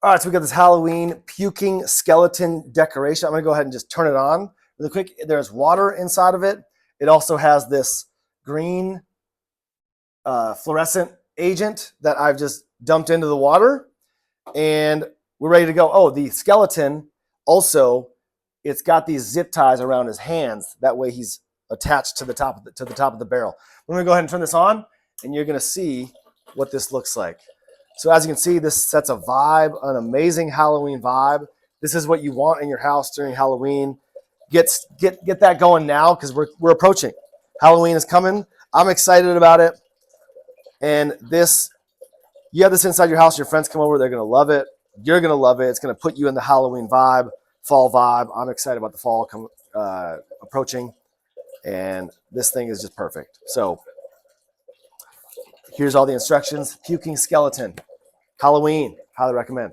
All right, so we got this Halloween puking skeleton decoration. I'm gonna go ahead and just turn it on really quick. There's water inside of it. It also has this green fluorescent agent that I've just dumped into the water, and we're ready to go. Oh, the skeleton also, it's got these zip ties around his hands. That way he's attached to the top of the barrel. I'm gonna go ahead and turn this on, and you're gonna see what this looks like. So as you can see, this sets a vibe, an amazing Halloween vibe. This is what you want in your house during Halloween. Get that going now because we're approaching. Halloween is coming. I'm excited about it. And this, you have this inside your house. Your friends come over, they're gonna love it. You're gonna love it. It's gonna put you in the Halloween vibe, fall vibe. I'm excited about the fall approaching, and this thing is just perfect. So here's all the instructions. Puking skeleton, Halloween, highly recommend.